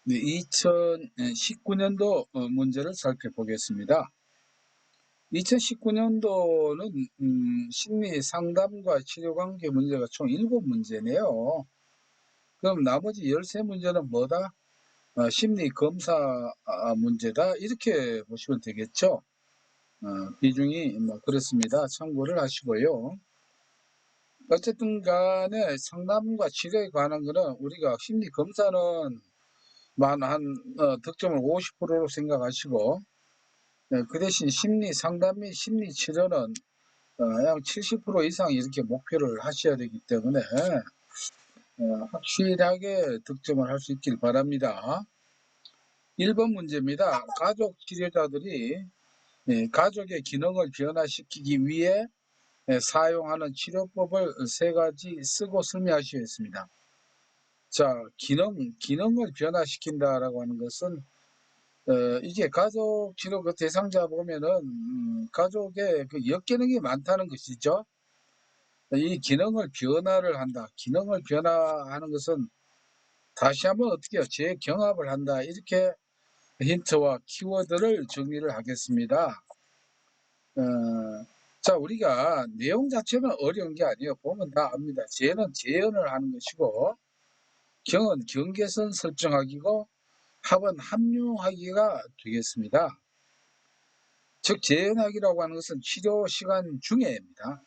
네, 2019년도 문제를 살펴보겠습니다. 2019년도는 심리 상담과 치료 관계 문제가 총 7문제네요. 그럼 나머지 13문제는 뭐다? 심리 검사 문제다. 이렇게 보시면 되겠죠. 비중이 뭐 그렇습니다. 참고를 하시고요. 어쨌든 간에 상담과 치료에 관한 거는 우리가 심리 검사는 득점을 50%로 생각하시고, 그 대신 심리 상담 및 심리 치료는 약 70% 이상 이렇게 목표를 하셔야 되기 때문에 확실하게 득점을 할 수 있길 바랍니다. 1번 문제입니다. 가족 치료자들이 가족의 기능을 변화시키기 위해 사용하는 치료법을 3가지 쓰고 설명하시겠습니다. 자, 기능을 변화시킨다라고 하는 것은 이게 가족 치료 그 대상자 보면은 가족의 그 역기능이 많다는 것이죠. 이 기능을 변화를 한다. 기능을 변화하는 것은 다시 한번 어떻게 해요? 재경합을 한다. 이렇게 힌트와 키워드를 정리를 하겠습니다. 자, 우리가 내용 자체는 어려운 게 아니에요. 보면 다 압니다. 재는 재현을 하는 것이고, 경은 경계선 설정하기고, 합은 합류하기가 되겠습니다. 즉 재현하기라고 하는 것은 치료 시간 중에입니다.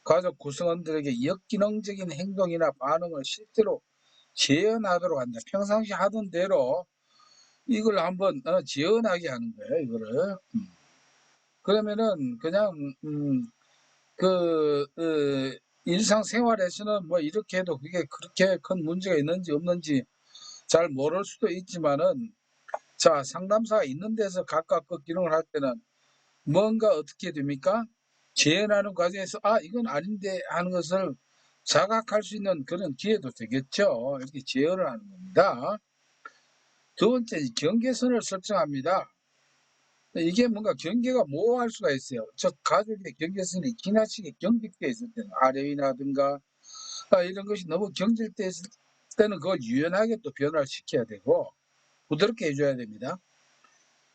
가족 구성원들에게 역기능적인 행동이나 반응을 실제로 재현하도록 한다. 평상시 하던 대로 이걸 한번 재현하게 하는 거예요. 이거를. 그러면은 그냥 일상생활에서는 뭐 이렇게 해도 그게 그렇게 큰 문제가 있는지 없는지 잘 모를 수도 있지만은, 자, 상담사가 있는 데서 각각 그 기능을 할 때는 뭔가 어떻게 됩니까? 재현하는 과정에서 이건 아닌데 하는 것을 자각할 수 있는 그런 기회도 되겠죠. 이렇게 재현을 하는 겁니다. 두 번째, 경계선을 설정합니다. 이게 뭔가 경계가 모호할 수가 있어요. 즉 가족의 경계선이 지나치게 경직되어 있을 때는, 아래 위라든가 이런 것이 너무 경직되어 있을 때는 그걸 유연하게 또 변화를 시켜야 되고 부드럽게 해줘야 됩니다.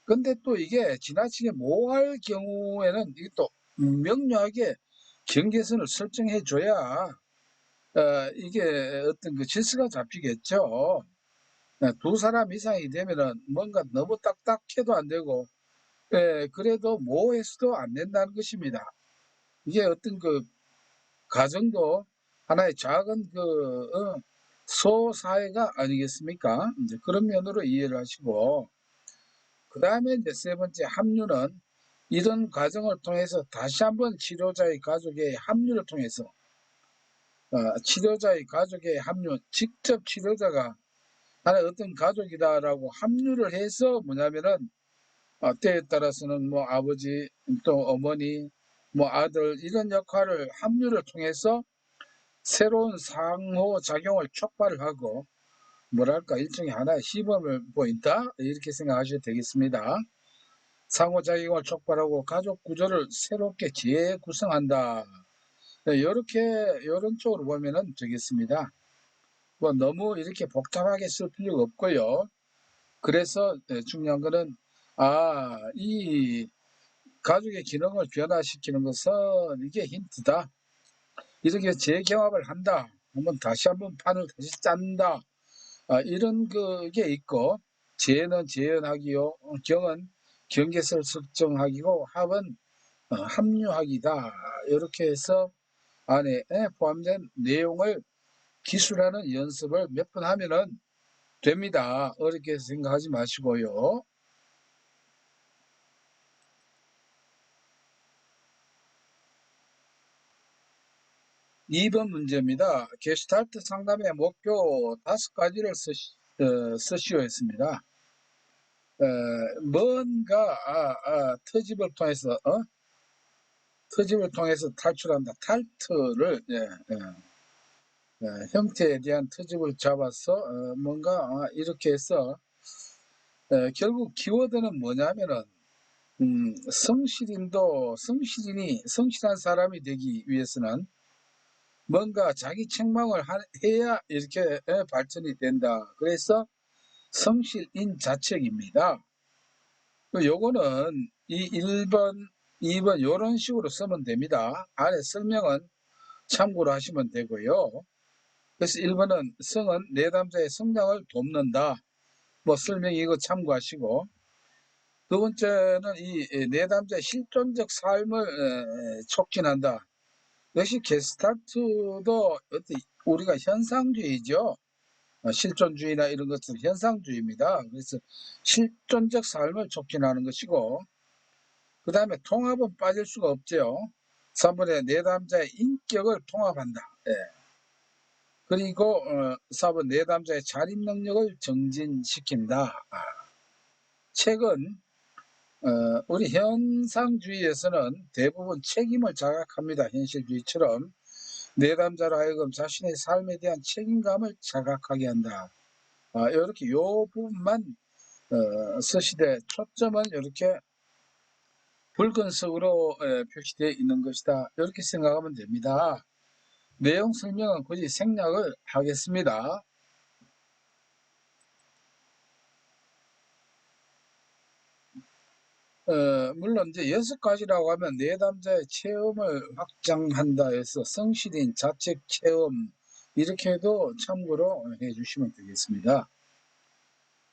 근데 또 이게 지나치게 모호할 경우에는 이게 또 명료하게 경계선을 설정해 줘야 이게 어떤 그 질서가 잡히겠죠. 두 사람 이상이 되면은 뭔가 너무 딱딱해도 안 되고, 그래도 모호해서도 안 된다는 것입니다. 이게 어떤 그 가정도 하나의 작은 소사회가 아니겠습니까? 이제 그런 면으로 이해를 하시고, 그 다음에 이제 세 번째 합류는 이런 과정을 통해서 다시 한번 치료자의 가족의 합류를 통해서 치료자의 가족의 합류, 직접 치료자가 하나의 어떤 가족이다라고 합류를 해서 뭐냐면은 때에 따라서는 뭐 아버지 또 어머니 뭐 아들 이런 역할을 합류를 통해서 새로운 상호작용을 촉발을 하고, 뭐랄까 일종의 하나의 시범을 보인다 이렇게 생각하셔도 되겠습니다. 상호작용을 촉발하고 가족 구조를 새롭게 재구성한다. 이렇게 이런 쪽으로 보면은 되겠습니다. 뭐 너무 이렇게 복잡하게 쓸 필요가 없고요. 그래서 중요한 거는 이 가족의 기능을 변화시키는 것은 이게 힌트다. 이렇게 재경합을 한다. 다시 한번 판을 다시 짠다. 이런 그게 있고, 재는 재현하기요, 경은 경계선을 설정하기고, 합은 합류하기다. 이렇게 해서 안에 포함된 내용을 기술하는 연습을 몇 번 하면은 됩니다. 어렵게 생각하지 마시고요. 2번 문제입니다. 게슈탈트 상담의 목표 5가지를 쓰시오 했습니다. 뭔가 트집을 통해서 탈출한다. 탈트를 형태에 대한 트집을 잡아서 뭔가 이렇게 해서 결국 키워드는 뭐냐면은 성실한 사람이 되기 위해서는 뭔가 자기 책망을 해야 이렇게 발전이 된다. 그래서 성실인 자책입니다. 요거는 이 1번, 2번 요런 식으로 쓰면 됩니다. 아래 설명은 참고로 하시면 되고요. 그래서 1번은 성은 내담자의 성장을 돕는다. 뭐 설명 이거 참고하시고, 두 번째는 이 내담자의 실존적 삶을 촉진한다. 역시 게스탈트도 우리가 현상주의죠. 실존주의나 이런 것들은 현상주의입니다. 그래서 실존적 삶을 촉진하는 것이고, 그 다음에 통합은 빠질 수가 없죠. 3번에 내담자의 인격을 통합한다. 예. 그리고 4번 내담자의 자립 능력을 정진시킨다. 책은 우리 현상주의에서는 대부분 책임을 자각합니다. 현실주의처럼 내담자로 하여금 자신의 삶에 대한 책임감을 자각하게 한다. 이렇게 요 부분만 서시되 초점은 이렇게 붉은색으로 표시되어 있는 것이다. 이렇게 생각하면 됩니다. 내용 설명은 굳이 생략을 하겠습니다. 물론 이제 6가지라고 하면 내담자의 체험을 확장한다 해서 성실인 자책 체험 이렇게도 참고로 해주시면 되겠습니다.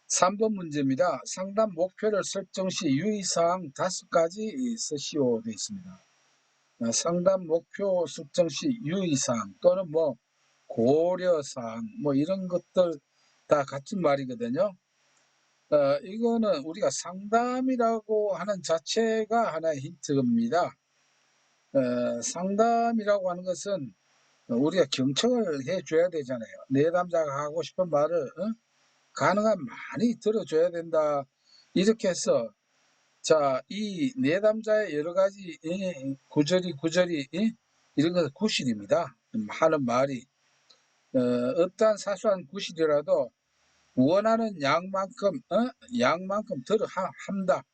3번 문제입니다. 상담 목표를 설정 시 유의사항 5가지 쓰시오 되어 있습니다. 상담 목표 설정 시 유의사항 또는 뭐 고려사항 뭐 이런 것들 다 같은 말이거든요. 이거는 우리가 상담이라고 하는 자체가 하나의 힌트입니다. 상담이라고 하는 것은 우리가 경청을 해줘야 되잖아요. 내담자가 하고 싶은 말을 가능한 많이 들어줘야 된다. 이렇게 해서 자, 이 내담자의 여러 가지 구절이 이런 것은 구실입니다. 하는 말이 어떠한 사소한 구실이라도 원하는 양만큼 한다.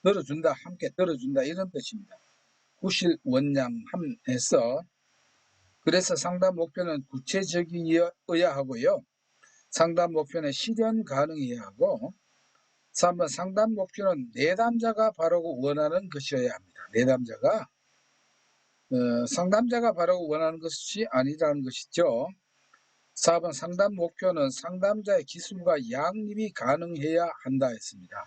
들어준다. 함께 들어준다. 이런 뜻입니다. 구실 원양함에서 그래서 상담 목표는 구체적이어야 하고요. 상담 목표는 실현 가능해야 하고 3번 상담 목표는 내담자가 바라고 원하는 것이어야 합니다. 내담자가 상담자가 바라고 원하는 것이 아니라는 것이죠. 4번 상담 목표는 상담자의 기술과 양립이 가능해야 한다 했습니다.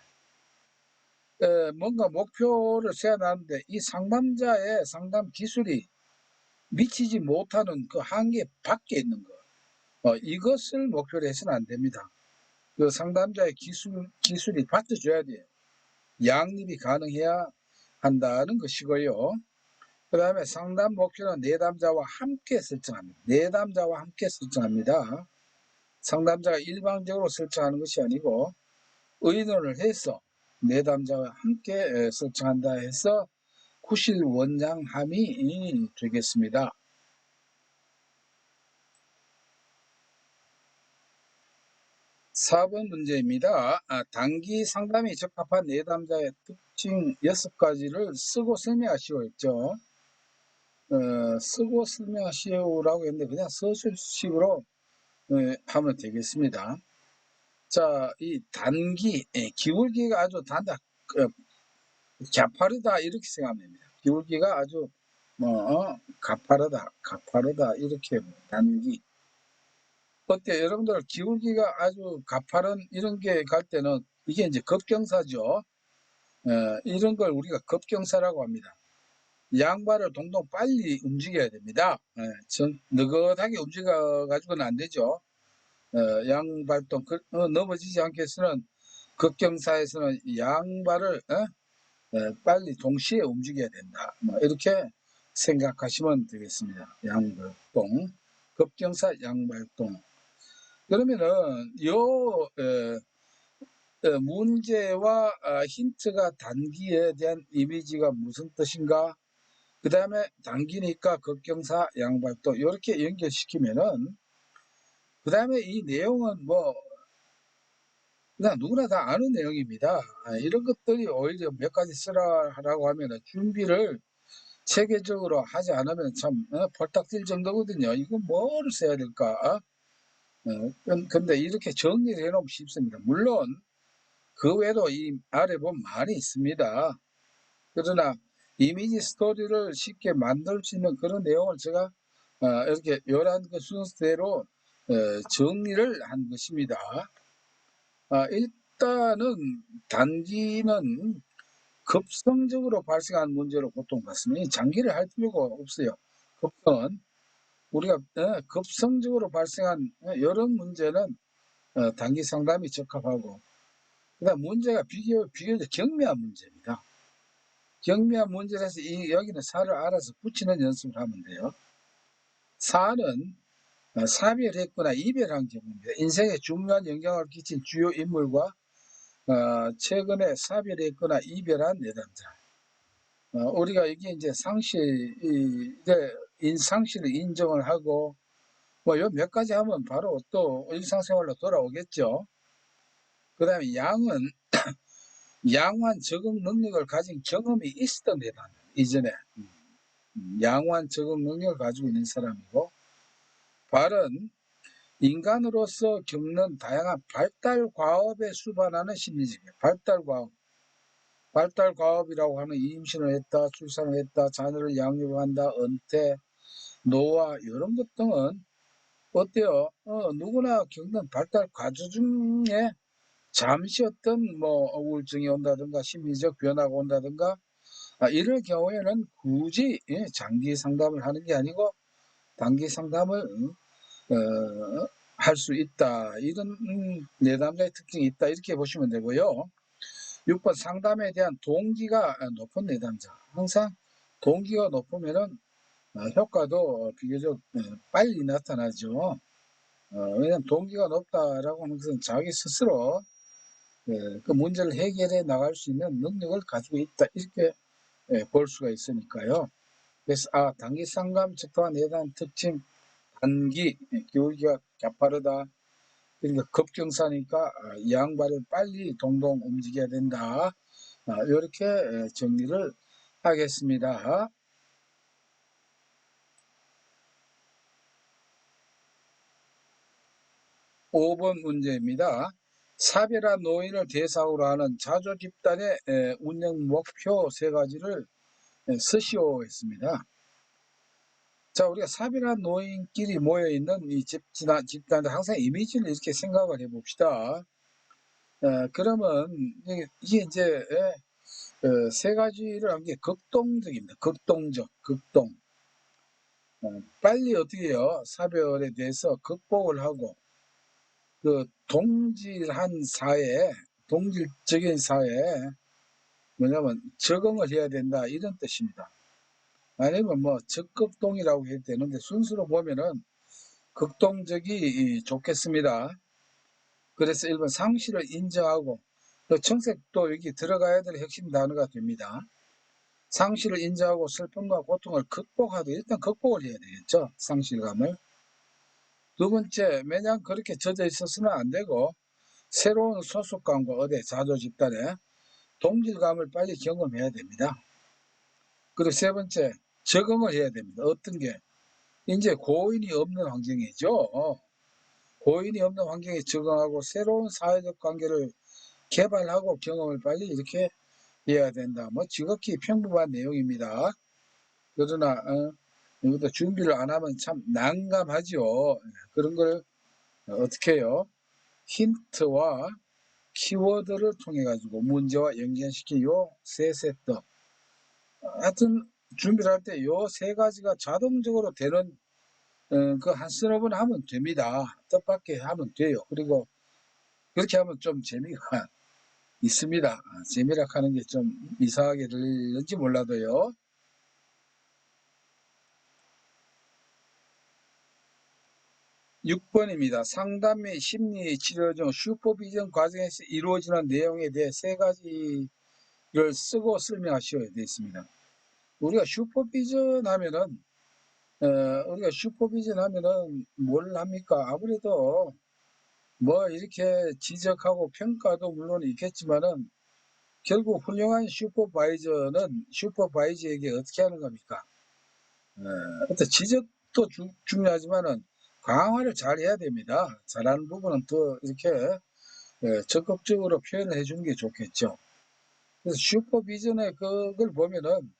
뭔가 목표를 세워놨는데 이 상담자의 상담 기술이 미치지 못하는 그 한계 밖에 있는 거 이것을 목표로 해서는 안 됩니다. 그 상담자의 기술이 받쳐줘야 돼요. 양립이 가능해야 한다는 것이고요. 그 다음에 상담 목표는 내담자와 함께 설정합니다. 내담자와 함께 설정합니다. 상담자가 일방적으로 설정하는 것이 아니고 의논을 해서 내담자와 함께 설정한다 해서 구실 원양함이 되겠습니다. 4번 문제입니다. 단기 상담이 적합한 내담자의 특징 6가지를 쓰고 설명하시오 했죠. 쓰고 설명하시오라고 했는데 그냥 서술식으로 하면 되겠습니다. 자, 이 단기, 기울기가 아주 가파르다 이렇게 생각하면 됩니다. 기울기가 아주 가파르다 이렇게 단기. 어때 여러분들 기울기가 아주 가파른 이런 게 갈 때는 이게 이제 급경사죠. 이런 걸 우리가 급경사라고 합니다. 양발을 동동 빨리 움직여야 됩니다. 느긋하게 움직여 가지고는 안 되죠. 양발동 넘어지지 않게 해서는 급경사에서는 양발을 빨리 동시에 움직여야 된다. 뭐 이렇게 생각하시면 되겠습니다. 양발동, 급경사 양발동. 그러면은 요 문제와 힌트가 단기에 대한 이미지가 무슨 뜻인가? 그 다음에 단기니까 급경사 양발동 이렇게 연결시키면은 그 다음에 이 내용은 뭐 그냥 누구나 다 아는 내용입니다. 이런 것들이 오히려 몇 가지 쓰라고 하면 준비를 체계적으로 하지 않으면 참 펄딱 뛸 정도거든요. 이거 뭐를 써야 될까? 근데 이렇게 정리를 해 놓으면 쉽습니다. 물론 그 외에도 이 아래 보면 많이 있습니다. 그러나 이미지 스토리를 쉽게 만들 수 있는 그런 내용을 제가 이렇게 요런 그 순서대로 정리를 한 것입니다. 일단은 단기는 급성적으로 발생한 문제로 고통받습니다. 장기를 할 필요가 없어요. 급성은 우리가 급성적으로 발생한 이런 문제는 단기 상담이 적합하고, 그다음 문제가 비교적 경미한 문제입니다. 경미한 문제라서 여기는 사를 알아서 붙이는 연습을 하면 돼요. 사는 사별했거나 이별한 경우입니다. 인생에 중요한 영향을 끼친 주요 인물과 최근에 사별했거나 이별한 내담자. 우리가 이게 이제 상실을 인정을 하고, 뭐, 요 몇 가지 하면 바로 또 일상생활로 돌아오겠죠. 그 다음에 양호한 적응 능력을 가진 경험이 있었던 애다. 이전에. 양호한 적응 능력을 가지고 있는 사람이고, 발은 인간으로서 겪는 다양한 발달 과업에 수반하는 심리적이에요. 발달 과업. 발달 과업이라고 하는 임신을 했다, 출산을 했다, 자녀를 양육한다, 은퇴, 노화, 이런 것 등은 어때요? 누구나 겪는 발달 과정 중에 잠시 어떤 뭐 우울증이 온다든가 심리적 변화가 온다든가 이럴 경우에는 굳이 장기 상담을 하는 게 아니고 단기 상담을 할 수 있다. 이런 내담자의 특징이 있다. 이렇게 보시면 되고요. 6번 상담에 대한 동기가 높은 내담자. 항상 동기가 높으면은 효과도 비교적 빨리 나타나죠. 왜냐하면 동기가 높다라고 하는 것은 자기 스스로 그 문제를 해결해 나갈 수 있는 능력을 가지고 있다. 이렇게 볼 수가 있으니까요. 그래서 단기 상담 적합한 내담 특징, 단기 기울기가 가파르다. 그러니까 급경사니까 양발을 빨리 동동 움직여야 된다. 이렇게 정리를 하겠습니다. 5번 문제입니다. 사별한 노인을 대상으로 하는 자조 집단의 운영 목표 3가지를 쓰시오 했습니다. 자, 우리가 사별한 노인끼리 모여있는 이 집단들 항상 이미지를 이렇게 생각을 해봅시다. 그러면 이게 이제 3가지를 한 게 극동적입니다. 극동. 빨리 어떻게 해요? 사별에 대해서 극복을 하고 그 동질적인 사회에 뭐냐면 적응을 해야 된다 이런 뜻입니다. 아니면 뭐 적극동이라고 해도 되는데 순수로 보면은 극동적이 좋겠습니다. 그래서 1번 상실을 인정하고 청색도 여기 들어가야 될 핵심 단어가 됩니다. 상실을 인정하고 슬픔과 고통을 극복하되 일단 극복을 해야 되겠죠. 상실감을. 2번째, 매년 그렇게 젖어 있어서는 안 되고 새로운 소속감과 자조 집단에 동질감을 빨리 경험해야 됩니다. 그리고 3번째, 적응을 해야 됩니다. 어떤 게? 이제 고인이 없는 환경이죠. 고인이 없는 환경에 적응하고 새로운 사회적 관계를 개발하고 경험을 빨리 이렇게 해야 된다. 뭐 지극히 평범한 내용입니다. 그러나 이것도 준비를 안 하면 참 난감하죠. 그런 걸 어떻게 해요? 힌트와 키워드를 통해 가지고 문제와 연결시킨 요 세 세트. 하여튼 준비를 할 때 요 3가지가 자동적으로 되는 그 한 서너 번 하면 됩니다. 뜻밖의 하면 돼요. 그리고 그렇게 하면 좀 재미가 있습니다. 재미라 하는 게 좀 이상하게 들릴지 몰라도요. 6번입니다. 상담 및 심리 치료 중 슈퍼비전 과정에서 이루어지는 내용에 대해 3가지를 쓰고 설명하셔야 되어 있습니다. 우리가 슈퍼비전 하면은 뭘 합니까? 아무래도 뭐 이렇게 지적하고 평가도 물론 있겠지만은 결국 훌륭한 슈퍼바이저는 슈퍼바이저에게 어떻게 하는 겁니까? 어떤 지적도 중요하지만은 강화를 잘 해야 됩니다. 잘하는 부분은 더 이렇게 적극적으로 표현을 해 주는 게 좋겠죠. 그래서 슈퍼비전의 그걸 보면은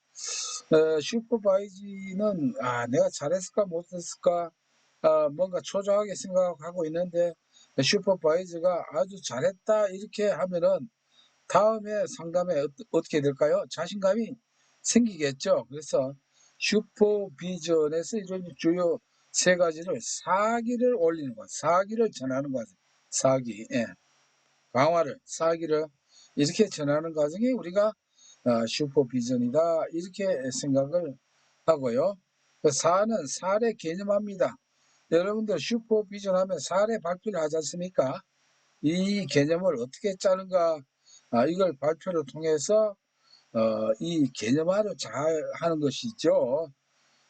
슈퍼바이지는 '아 내가 잘했을까 못했을까?' 뭔가 초조하게 생각하고 있는데 슈퍼바이저가 "아주 잘했다." 이렇게 하면은 다음에 상담에 어떻게 될까요? 자신감이 생기겠죠. 그래서 슈퍼비전에서 이런 주요 세 가지를 사기를 올리는 것, 사기를 전하는 과정, 사기, 예. 강화를, 사기를 이렇게 전하는 과정이 우리가 슈퍼비전이다 이렇게 생각을 하고요. 그 사는 사례 개념합니다. 여러분들 슈퍼비전 하면 사례 발표를 하지 않습니까? 이 개념을 어떻게 짜는가, 이걸 발표를 통해서 이 개념화를 잘 하는 것이죠.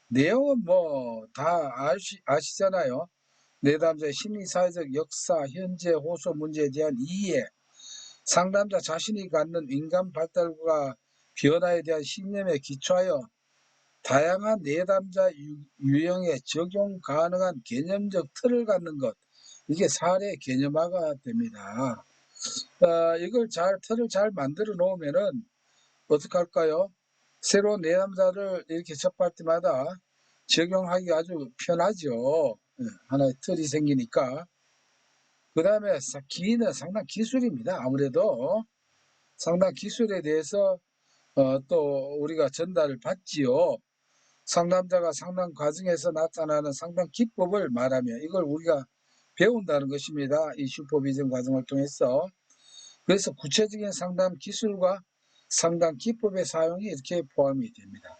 내용은 뭐 다 아시잖아요. 내담자의 심리사회적 역사, 현재, 호소 문제에 대한 이해, 상담자 자신이 갖는 인간 발달과 변화에 대한 신념에 기초하여 다양한 내담자 유형에 적용 가능한 개념적 틀을 갖는 것, 이게 사례 개념화가 됩니다. 이걸 틀을 잘 만들어 놓으면은 어떻게 할까요? 새로운 내담자를 이렇게 접할 때마다 적용하기 아주 편하죠. 하나의 틀이 생기니까. 그 다음에 기는 상당 기술입니다. 아무래도 상당 기술에 대해서 또 우리가 전달을 받지요. 상담자가 상담 과정에서 나타나는 상담 기법을 말하며 이걸 우리가 배운다는 것입니다. 이 슈퍼비전 과정을 통해서. 그래서 구체적인 상담 기술과 상담 기법의 사용이 이렇게 포함이 됩니다.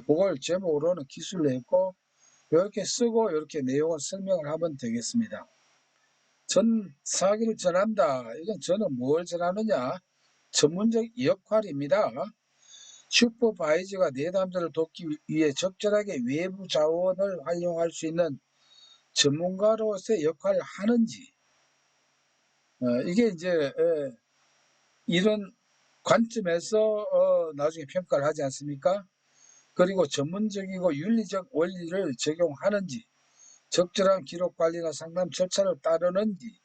그걸 제목으로는 기술로 했고 이렇게 쓰고 이렇게 내용을 설명을 하면 되겠습니다. 사기를 전한다. 이건 저는 뭘 전하느냐? 전문적 역할입니다. 슈퍼바이저가 내담자를 돕기 위해 적절하게 외부 자원을 활용할 수 있는 전문가로서의 역할을 하는지, 이게 이제 이런 관점에서 나중에 평가를 하지 않습니까? 그리고 전문적이고 윤리적 원리를 적용하는지, 적절한 기록 관리나 상담 절차를 따르는지,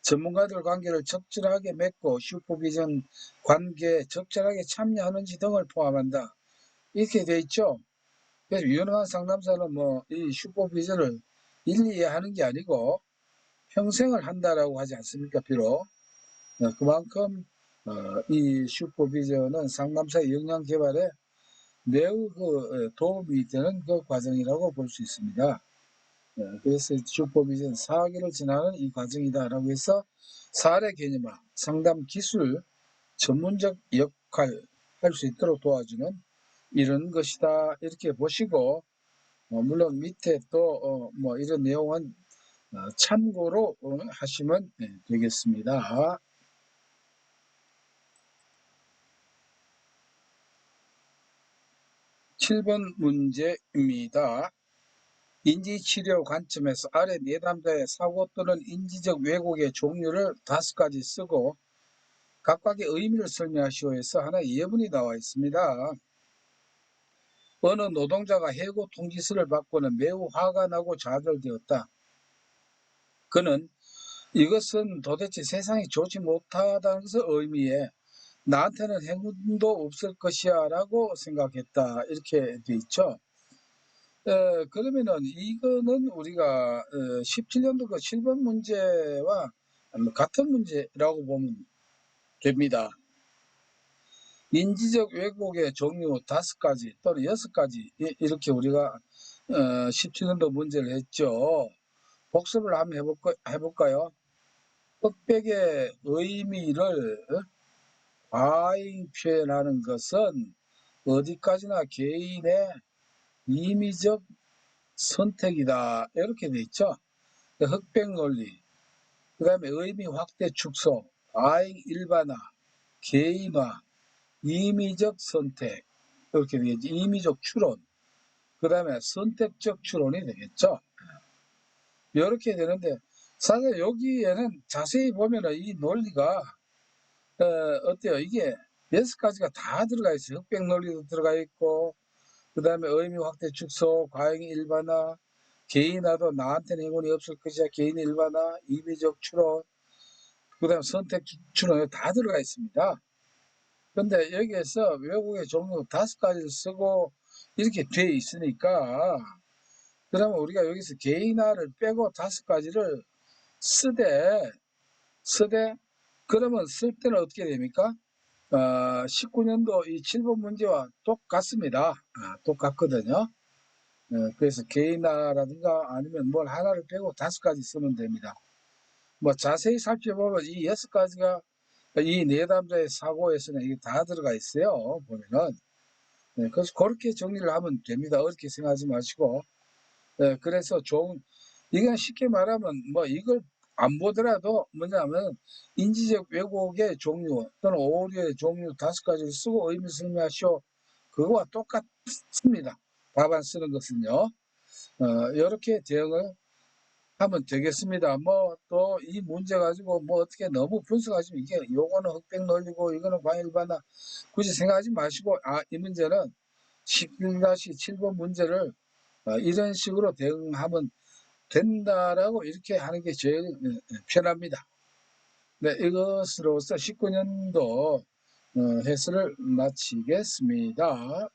전문가들 관계를 적절하게 맺고 슈퍼비전 관계에 적절하게 참여하는지 등을 포함한다. 이렇게 돼 있죠. 그래서 유능한 상담사는 뭐 이 슈퍼비전을 1, 2회 하는 게 아니고 평생을 한다라고 하지 않습니까? 비록 그만큼 이 슈퍼비전은 상담사의 역량 개발에 매우 도움이 되는 그 과정이라고 볼 수 있습니다. 그래서 슈퍼비전 사기를 지나는 이 과정이다라고 해서 사례 개념화, 상담 기술, 전문적 역할 할 수 있도록 도와주는 이런 것이다 이렇게 보시고 물론 밑에 또 뭐 이런 내용은 참고로 하시면 되겠습니다. 7번 문제입니다. 인지치료 관점에서 아래 내담자의 사고 또는 인지적 왜곡의 종류를 5가지 쓰고 각각의 의미를 설명하시오 해서 하나의 예문이 나와 있습니다. 어느 노동자가 해고 통지서를 받고는 매우 화가 나고 좌절되었다. 그는 이것은 도대체 세상이 좋지 못하다는 것을 의미해 나한테는 행운도 없을 것이야 라고 생각했다. 이렇게 돼 있죠. 그러면은 이거는 우리가 17년도 그 7번 문제와 같은 문제라고 보면 됩니다. 인지적 왜곡의 종류 5가지 또는 6가지 이렇게 우리가 17년도 문제를 했죠. 복습을 한번 해볼까요? 흑백의 의미를 과잉 표현하는 것은 어디까지나 개인의 임의적 선택이다. 이렇게 돼 있죠. 흑백 논리, 그 다음에 의미 확대 축소, 과잉 일반화, 개인화, 임의적 선택, 이렇게 되겠지. 임의적 추론, 그 다음에 선택적 추론이 되겠죠. 이렇게 되는데 사실 여기에는 자세히 보면 이 논리가 어때요? 이게 6가지가 다 들어가 있어요. 흑백 논리도 들어가 있고 그 다음에 의미 확대 축소, 과잉 일반화, 개인화도 나한테는 행운이 없을 것이야. 개인 일반화, 임의적 추론, 그다음 선택 추론 다 들어가 있습니다. 근데 여기에서 외국의 종류 5가지를 쓰고 이렇게 돼 있으니까 그러면 우리가 여기서 개인화를 빼고 5가지를 쓰되 그러면 쓸 때는 어떻게 됩니까? 19년도 이 7번 문제와 똑같습니다. 똑같거든요. 그래서 개인화라든가 아니면 뭘 하나를 빼고 5가지 쓰면 됩니다. 뭐 자세히 살펴보면 이 6가지가 이 내담자의 사고에서는 이게 다 들어가 있어요. 보면은. 그래서 그렇게 정리를 하면 됩니다. 어렵게 생각하지 마시고. 그래서 이건 쉽게 말하면 뭐 이걸 안 보더라도 뭐냐면 인지적 왜곡의 종류 또는 오류의 종류 5가지를 쓰고 의미 설명하시오. 그거와 똑같습니다. 답안 쓰는 것은요. 이렇게 대응을 하면 되겠습니다. 뭐 또 이 문제 가지고 뭐 어떻게 너무 분석하시면 이게 요거는 흑백 논리고 이거는 과일반나 굳이 생각하지 마시고 이 문제는 11-7번 문제를 이런 식으로 대응하면 된다라고 이렇게 하는 게 제일 편합니다. 네, 이것으로서 19년도 해설을 마치겠습니다.